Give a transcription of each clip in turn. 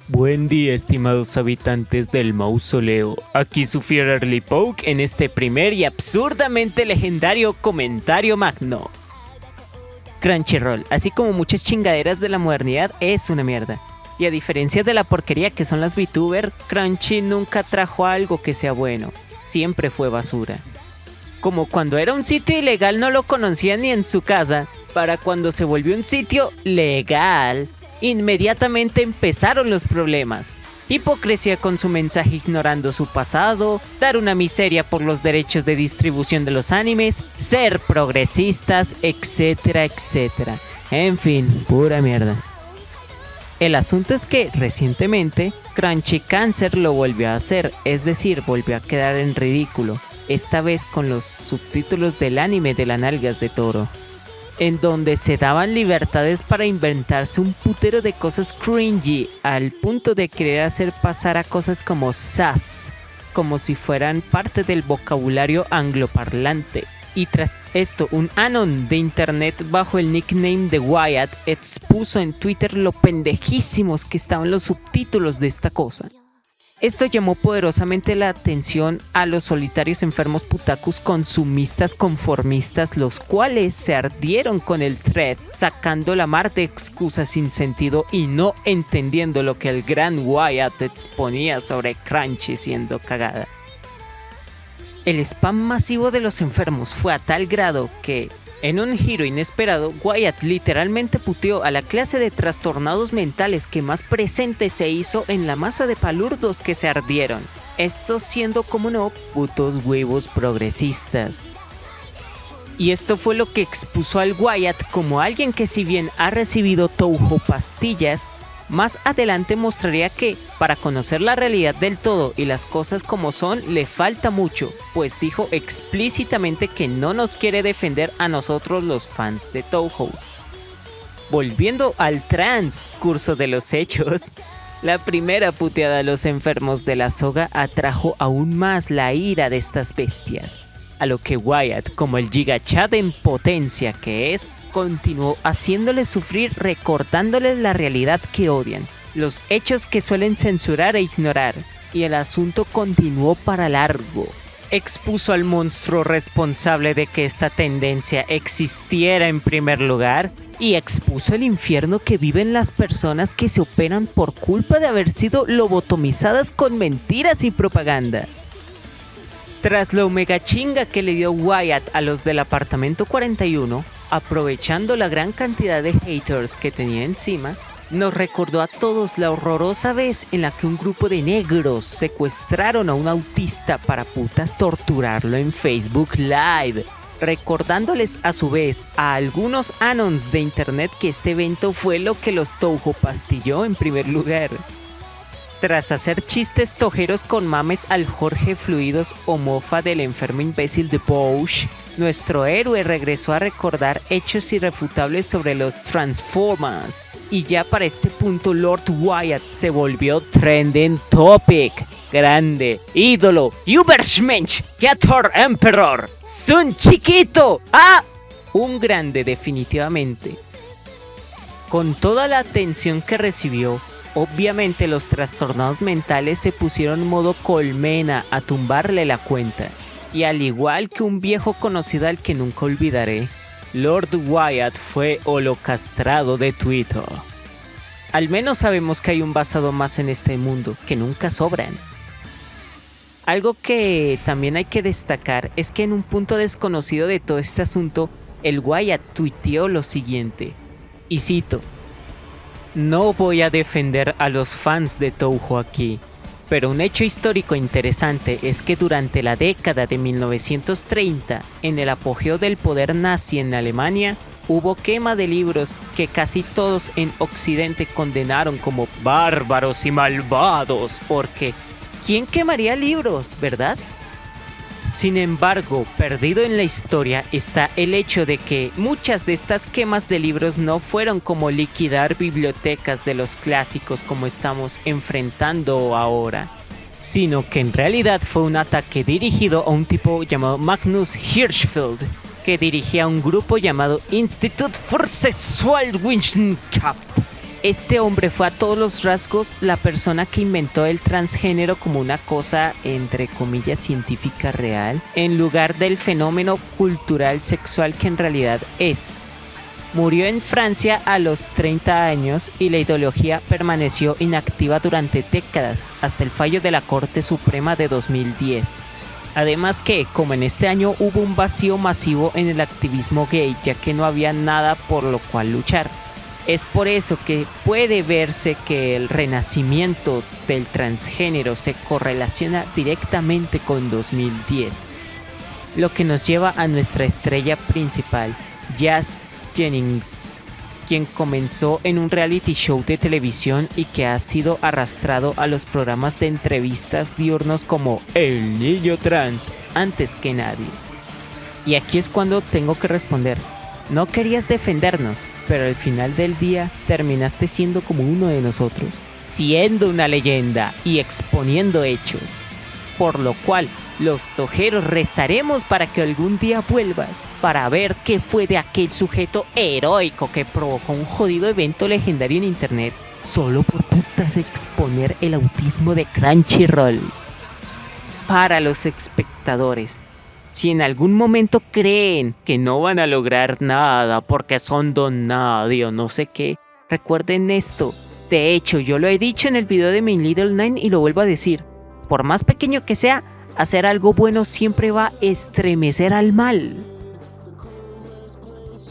Buen día, estimados habitantes del mausoleo. Aquí su Fierly Poke en este primer y absurdamente legendario comentario magno. Crunchyroll, así como muchas chingaderas de la modernidad, es una mierda. Y a diferencia de la porquería que son las VTuber, Crunchy nunca trajo algo que sea bueno. Siempre fue basura. Como cuando era un sitio ilegal no lo conocían ni en su casa, para cuando se volvió un sitio legal, inmediatamente empezaron los problemas. Hipocresía con su mensaje ignorando su pasado, dar una miseria por los derechos de distribución de los animes, ser progresistas, etcétera, etcétera. En fin, pura mierda. El asunto es que, recientemente, Crunchy Cancer lo volvió a hacer, es decir, volvió a quedar en ridículo, esta vez con los subtítulos del anime de las nalgas de toro, en donde se daban libertades para inventarse un putero de cosas cringy, al punto de querer hacer pasar a cosas como sas, como si fueran parte del vocabulario angloparlante. Y tras esto, un anon de internet bajo el nickname de Wyatt expuso en Twitter lo pendejísimos que estaban los subtítulos de esta cosa. Esto llamó poderosamente la atención a los solitarios enfermos putakus consumistas conformistas, los cuales se ardieron con el thread, sacando la mar de excusas sin sentido y no entendiendo lo que el gran Wyatt exponía sobre Crunchy siendo cagada. El spam masivo de los enfermos fue a tal grado que, en un giro inesperado, Wyatt literalmente puteó a la clase de trastornados mentales que más presente se hizo en la masa de palurdos que se ardieron. Estos siendo, como no, putos huevos progresistas. Y esto fue lo que expuso al Wyatt como alguien que, si bien ha recibido Touhou pastillas, más adelante mostraría que, para conocer la realidad del todo y las cosas como son, le falta mucho, pues dijo explícitamente que no nos quiere defender a nosotros los fans de Touhou. Volviendo al transcurso de los hechos, la primera puteada a los enfermos de la soga atrajo aún más la ira de estas bestias, a lo que Wyatt, como el gigachad en potencia que es, continuó haciéndoles sufrir, recordándoles la realidad que odian, los hechos que suelen censurar e ignorar, y el asunto continuó para largo. Expuso al monstruo responsable de que esta tendencia existiera en primer lugar, y expuso el infierno que viven las personas que se operan por culpa de haber sido lobotomizadas con mentiras y propaganda. Tras la omega chinga que le dio Wyatt a los del apartamento 41, aprovechando la gran cantidad de haters que tenía encima, nos recordó a todos la horrorosa vez en la que un grupo de negros secuestraron a un autista para putas torturarlo en Facebook Live, recordándoles a su vez a algunos anons de internet que este evento fue lo que los Touhou pastilló en primer lugar. Tras hacer chistes tojeros con mames al Jorge Fluidos o mofa del enfermo imbécil de Bosch, nuestro héroe regresó a recordar hechos irrefutables sobre los Transformers. Y ya para este punto Lord Wyatt se volvió trending topic. Grande, ídolo, Übermensch, Gator Emperor, Sun Chiquito, un grande definitivamente. Con toda la atención que recibió, obviamente los trastornados mentales se pusieron en modo colmena a tumbarle la cuenta. Y al igual que un viejo conocido al que nunca olvidaré, Lord Wyatt fue holocastrado de Twitter. Al menos sabemos que hay un basado más en este mundo, que nunca sobran. Algo que también hay que destacar es que en un punto desconocido de todo este asunto, el Wyatt tuiteó lo siguiente, y cito: "No voy a defender a los fans de Touhou aquí, pero un hecho histórico interesante es que durante la década de 1930, en el apogeo del poder nazi en Alemania, hubo quema de libros que casi todos en Occidente condenaron como bárbaros y malvados, porque ¿quién quemaría libros, verdad? Sin embargo, perdido en la historia está el hecho de que muchas de estas quemas de libros no fueron como liquidar bibliotecas de los clásicos como estamos enfrentando ahora, sino que en realidad fue un ataque dirigido a un tipo llamado Magnus Hirschfeld, que dirigía un grupo llamado Institut für Sexualwissenschaft. Este hombre fue a todos los rasgos la persona que inventó el transgénero como una cosa entre comillas científica real, en lugar del fenómeno cultural sexual que en realidad es. Murió en Francia a los 30 años y la ideología permaneció inactiva durante décadas, hasta el fallo de la Corte Suprema de 2010. Además que, como en este año hubo un vacío masivo en el activismo gay, ya que no había nada por lo cual luchar. Es por eso que puede verse que el renacimiento del transgénero se correlaciona directamente con 2010. Lo que nos lleva a nuestra estrella principal, Jazz Jennings, quien comenzó en un reality show de televisión y que ha sido arrastrado a los programas de entrevistas diurnos como El Niño Trans antes que nadie. Y aquí es cuando tengo que responder. No querías defendernos, pero al final del día terminaste siendo como uno de nosotros, siendo una leyenda y exponiendo hechos. Por lo cual, los tojeros rezaremos para que algún día vuelvas, para ver qué fue de aquel sujeto heroico que provocó un jodido evento legendario en internet, solo por putas exponer el autismo de Crunchyroll. Para los espectadores, si en algún momento creen que no van a lograr nada porque son don nadie o no sé qué, recuerden esto. De hecho, yo lo he dicho en el video de My Little Nine y lo vuelvo a decir. Por más pequeño que sea, hacer algo bueno siempre va a estremecer al mal.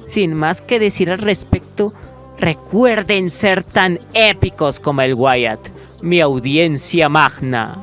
Sin más que decir al respecto, recuerden ser tan épicos como el Wyatt, mi audiencia magna.